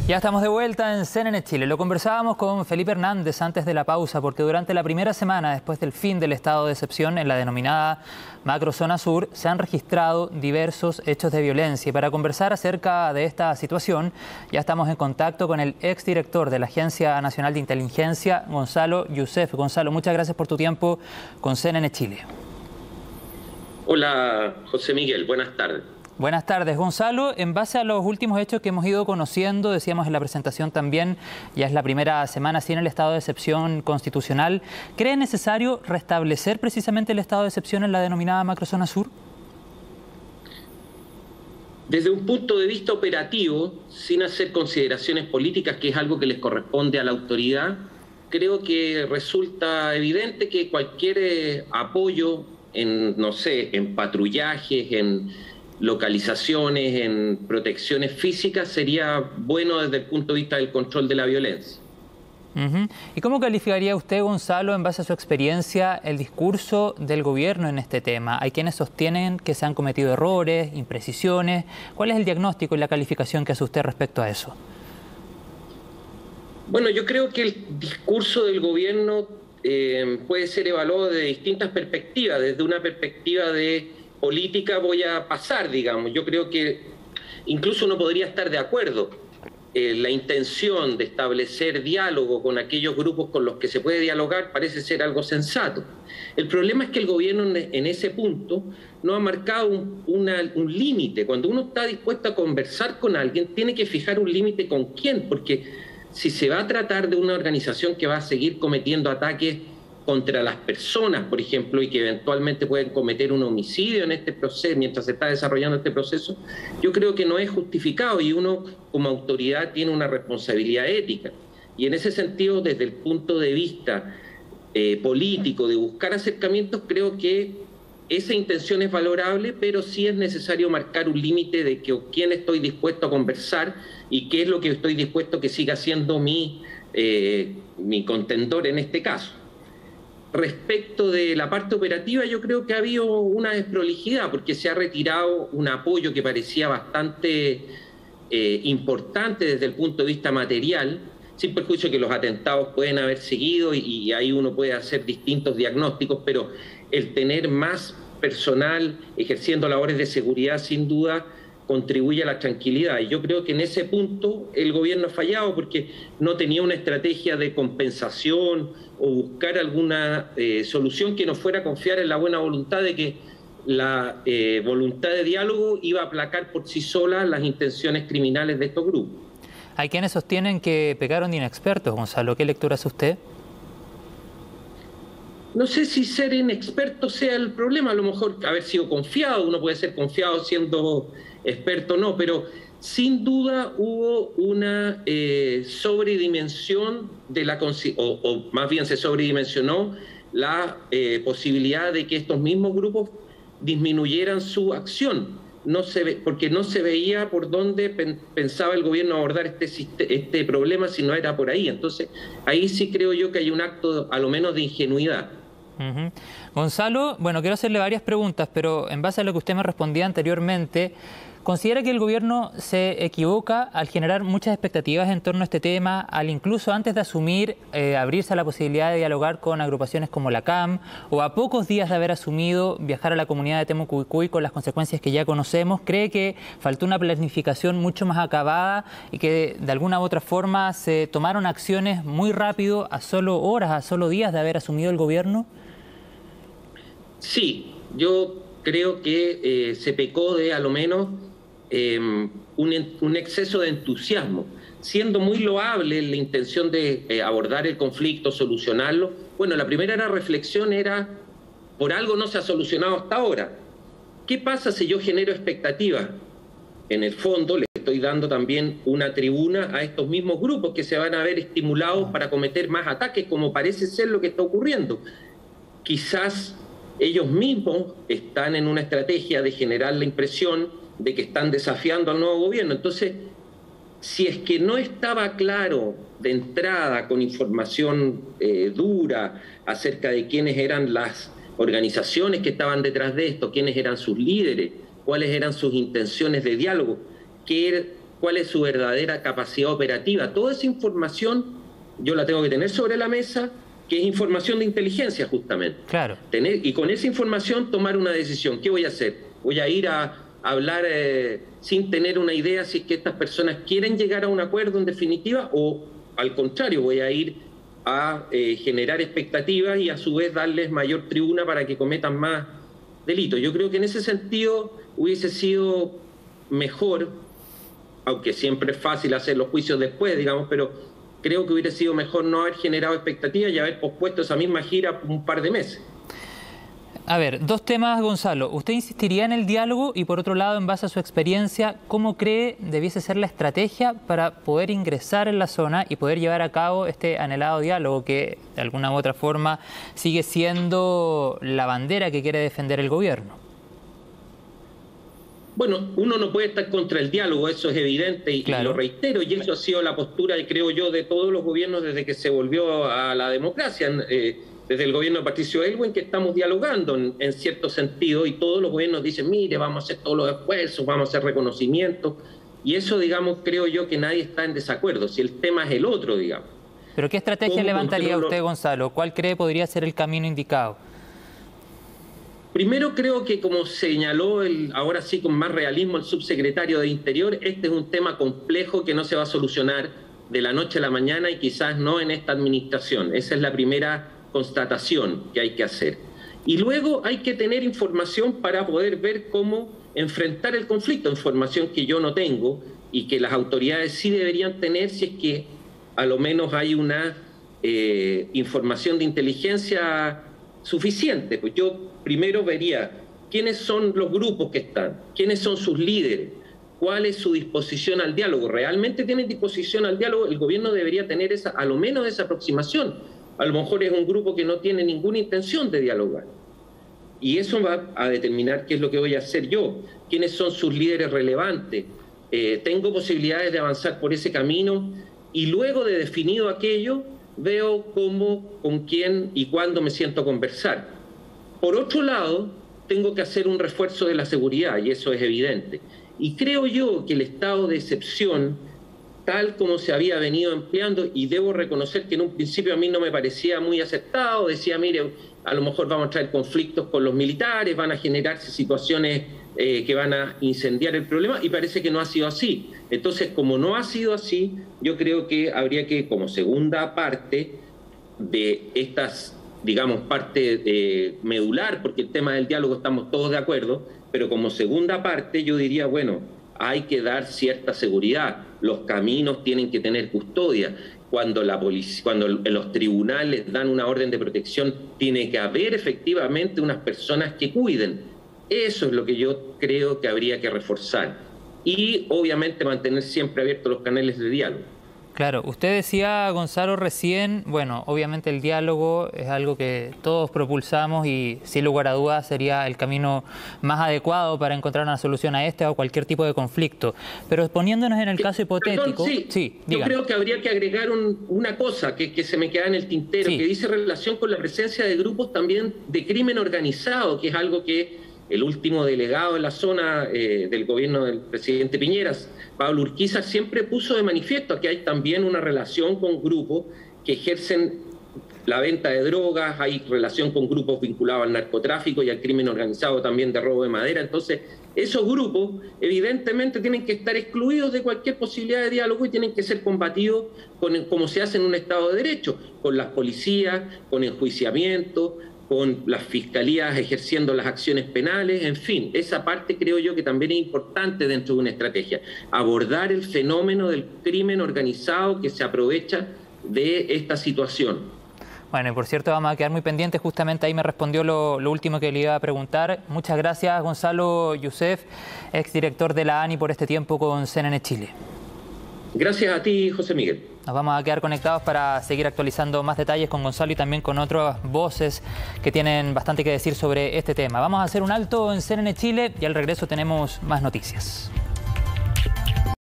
Ya estamos de vuelta en CNN Chile. Lo conversábamos con Felipe Hernández antes de la pausa, porque durante la primera semana después del fin del estado de excepción en la denominada Macrozona Sur, se han registrado diversos hechos de violencia. Y para conversar acerca de esta situación, ya estamos en contacto con el exdirector de la Agencia Nacional de Inteligencia, Gonzalo Youssef. Gonzalo, muchas gracias por tu tiempo con CNN Chile. Hola, José Miguel. Buenas tardes. Buenas tardes, Gonzalo. En base a los últimos hechos que hemos ido conociendo, decíamos en la presentación también, ya es la primera semana sin el estado de excepción constitucional, ¿cree necesario restablecer precisamente el estado de excepción en la denominada Macrozona Sur? Desde un punto de vista operativo, sin hacer consideraciones políticas, que es algo que les corresponde a la autoridad, creo que resulta evidente que cualquier apoyo en, no sé, en patrullajes, en localizaciones, en protecciones físicas, sería bueno desde el punto de vista del control de la violencia. ¿Y cómo calificaría usted, Gonzalo, en base a su experiencia, el discurso del gobierno en este tema? Hay quienes sostienen que se han cometido errores, imprecisiones. ¿Cuál es el diagnóstico y la calificación que hace usted respecto a eso? Bueno, yo creo que el discurso del gobierno puede ser evaluado de distintas perspectivas. Desde una perspectiva de política voy a pasar, digamos. Yo creo que incluso uno podría estar de acuerdo. La intención de establecer diálogo con aquellos grupos con los que se puede dialogar parece ser algo sensato. El problema es que el gobierno en ese punto no ha marcado un límite. Cuando uno está dispuesto a conversar con alguien, tiene que fijar un límite con quién, porque si se va a tratar de una organización que va a seguir cometiendo ataques contra las personas, por ejemplo, y que eventualmente pueden cometer un homicidio en este proceso, mientras se está desarrollando este proceso, yo creo que no es justificado y uno como autoridad tiene una responsabilidad ética. Y en ese sentido, desde el punto de vista político, de buscar acercamientos, creo que esa intención es valorable, pero sí es necesario marcar un límite de que, quién estoy dispuesto a conversar y qué es lo que estoy dispuesto que siga siendo mi contendor en este caso. Respecto de la parte operativa, yo creo que ha habido una desprolijidad porque se ha retirado un apoyo que parecía bastante importante desde el punto de vista material, sin perjuicio que los atentados pueden haber seguido y ahí uno puede hacer distintos diagnósticos, pero el tener más personal ejerciendo labores de seguridad sin duda contribuye a la tranquilidad. Y yo creo que en ese punto el gobierno ha fallado porque no tenía una estrategia de compensación o buscar alguna solución que no fuera a confiar en la buena voluntad de que la voluntad de diálogo iba a aplacar por sí sola las intenciones criminales de estos grupos. Hay quienes sostienen que pecaron de inexpertos, Gonzalo. ¿Qué lectura hace usted? No sé si ser inexperto sea el problema, a lo mejor haber sido confiado, uno puede ser confiado siendo experto o no, pero sin duda hubo una sobredimensión de la o más bien se sobredimensionó la posibilidad de que estos mismos grupos disminuyeran su acción. Porque no se veía por dónde pensaba el gobierno abordar este problema si no era por ahí. Entonces, ahí sí creo yo que hay un acto, a lo menos, de ingenuidad. Gonzalo, bueno, quiero hacerle varias preguntas, pero en base a lo que usted me respondía anteriormente, ¿considera que el gobierno se equivoca al generar muchas expectativas en torno a este tema, al incluso antes de asumir abrirse a la posibilidad de dialogar con agrupaciones como la CAM, o a pocos días de haber asumido viajar a la comunidad de Temucuicui con las consecuencias que ya conocemos? ¿Cree que faltó una planificación mucho más acabada y que de alguna u otra forma se tomaron acciones muy rápido, a solo horas, a solo días de haber asumido el gobierno? Sí, yo creo que se pecó de a lo menos un exceso de entusiasmo, siendo muy loable la intención de abordar el conflicto, solucionarlo. Bueno, la primera reflexión era, por algo no se ha solucionado hasta ahora. ¿Qué pasa si yo genero expectativas? En el fondo le estoy dando también una tribuna a estos mismos grupos que se van a ver estimulados para cometer más ataques, como parece ser lo que está ocurriendo. Quizás ellos mismos están en una estrategia de generar la impresión de que están desafiando al nuevo gobierno. Entonces, si es que no estaba claro de entrada con información dura acerca de quiénes eran las organizaciones que estaban detrás de esto, quiénes eran sus líderes, cuáles eran sus intenciones de diálogo, qué cuál es su verdadera capacidad operativa. Toda esa información yo la tengo que tener sobre la mesa, que es información de inteligencia justamente. Claro. Y con esa información tomar una decisión. ¿Qué voy a hacer? ¿Voy a ir a hablar sin tener una idea si es que estas personas quieren llegar a un acuerdo en definitiva, o al contrario, voy a ir a generar expectativas y a su vez darles mayor tribuna para que cometan más delitos? Yo creo que en ese sentido hubiese sido mejor, aunque siempre es fácil hacer los juicios después, digamos, pero creo que hubiera sido mejor no haber generado expectativas y haber pospuesto esa misma gira un par de meses. A ver, dos temas, Gonzalo. ¿Usted insistiría en el diálogo? Y por otro lado, en base a su experiencia, ¿cómo cree debiese ser la estrategia para poder ingresar en la zona y poder llevar a cabo este anhelado diálogo que, de alguna u otra forma, sigue siendo la bandera que quiere defender el gobierno? Bueno, uno no puede estar contra el diálogo, eso es evidente, y lo reitero, y eso ha sido la postura, creo yo, de todos los gobiernos desde que se volvió a la democracia. Desde el gobierno de Patricio Aylwin, que estamos dialogando en cierto sentido, y todos los gobiernos dicen, mire, vamos a hacer todos los esfuerzos, vamos a hacer reconocimientos, y eso, digamos, creo yo que nadie está en desacuerdo, si el tema es el otro, digamos. ¿Pero qué estrategia levantaría usted, Gonzalo? ¿Cuál cree podría ser el camino indicado? Primero, creo que, como señaló ahora sí con más realismo el subsecretario de Interior, este es un tema complejo que no se va a solucionar de la noche a la mañana y quizás no en esta administración. Esa es la primera constatación que hay que hacer. Y luego hay que tener información para poder ver cómo enfrentar el conflicto, información que yo no tengo y que las autoridades sí deberían tener, si es que a lo menos hay una información de inteligencia suficiente. Pues yo primero vería quiénes son los grupos que están, quiénes son sus líderes, cuál es su disposición al diálogo. ¿Realmente tienen disposición al diálogo? El gobierno debería tener a lo menos esa aproximación. A lo mejor es un grupo que no tiene ninguna intención de dialogar. Y eso va a determinar qué es lo que voy a hacer yo, quiénes son sus líderes relevantes. Tengo posibilidades de avanzar por ese camino, y luego de definido aquello, veo cómo, con quién y cuándo me siento a conversar. Por otro lado, tengo que hacer un refuerzo de la seguridad, y eso es evidente. Y creo yo que el estado de excepción, tal como se había venido empleando, y debo reconocer que en un principio a mí no me parecía muy acertado, decía, mire, a lo mejor vamos a traer conflictos con los militares, van a generarse situaciones que van a incendiar el problema, y parece que no ha sido así. Entonces, como no ha sido así, yo creo que habría que, como segunda parte de estas, digamos, parte medular, porque el tema del diálogo estamos todos de acuerdo, pero como segunda parte yo diría, bueno, hay que dar cierta seguridad, los caminos tienen que tener custodia. Cuando los tribunales dan una orden de protección, tiene que haber efectivamente unas personas que cuiden. Eso es lo que yo creo que habría que reforzar. Y obviamente mantener siempre abiertos los canales de diálogo. Claro, usted decía, Gonzalo, recién, bueno, obviamente el diálogo es algo que todos propulsamos y sin lugar a dudas sería el camino más adecuado para encontrar una solución a este o cualquier tipo de conflicto. Pero poniéndonos en el caso hipotético... Perdón, sí, yo creo que habría que agregar una cosa que se me queda en el tintero, que dice relación con la presencia de grupos también de crimen organizado, que es algo que el último delegado en la zona del gobierno del presidente Piñera, Pablo Urquiza, siempre puso de manifiesto que hay también una relación con grupos que ejercen la venta de drogas, hay relación con grupos vinculados al narcotráfico y al crimen organizado también de robo de madera. Entonces, esos grupos evidentemente tienen que estar excluidos de cualquier posibilidad de diálogo y tienen que ser combatidos como se hace en un Estado de Derecho, con las policías, con enjuiciamiento, con las fiscalías ejerciendo las acciones penales, en fin, esa parte creo yo que también es importante dentro de una estrategia, abordar el fenómeno del crimen organizado que se aprovecha de esta situación. Bueno, y por cierto, vamos a quedar muy pendientes, justamente ahí me respondió lo último que le iba a preguntar. Muchas gracias, Gonzalo Youssef, exdirector de la ANI, por este tiempo con CNN Chile. Gracias a ti, José Miguel. Nos vamos a quedar conectados para seguir actualizando más detalles con Gonzalo y también con otras voces que tienen bastante que decir sobre este tema. Vamos a hacer un alto en CNN Chile y al regreso tenemos más noticias.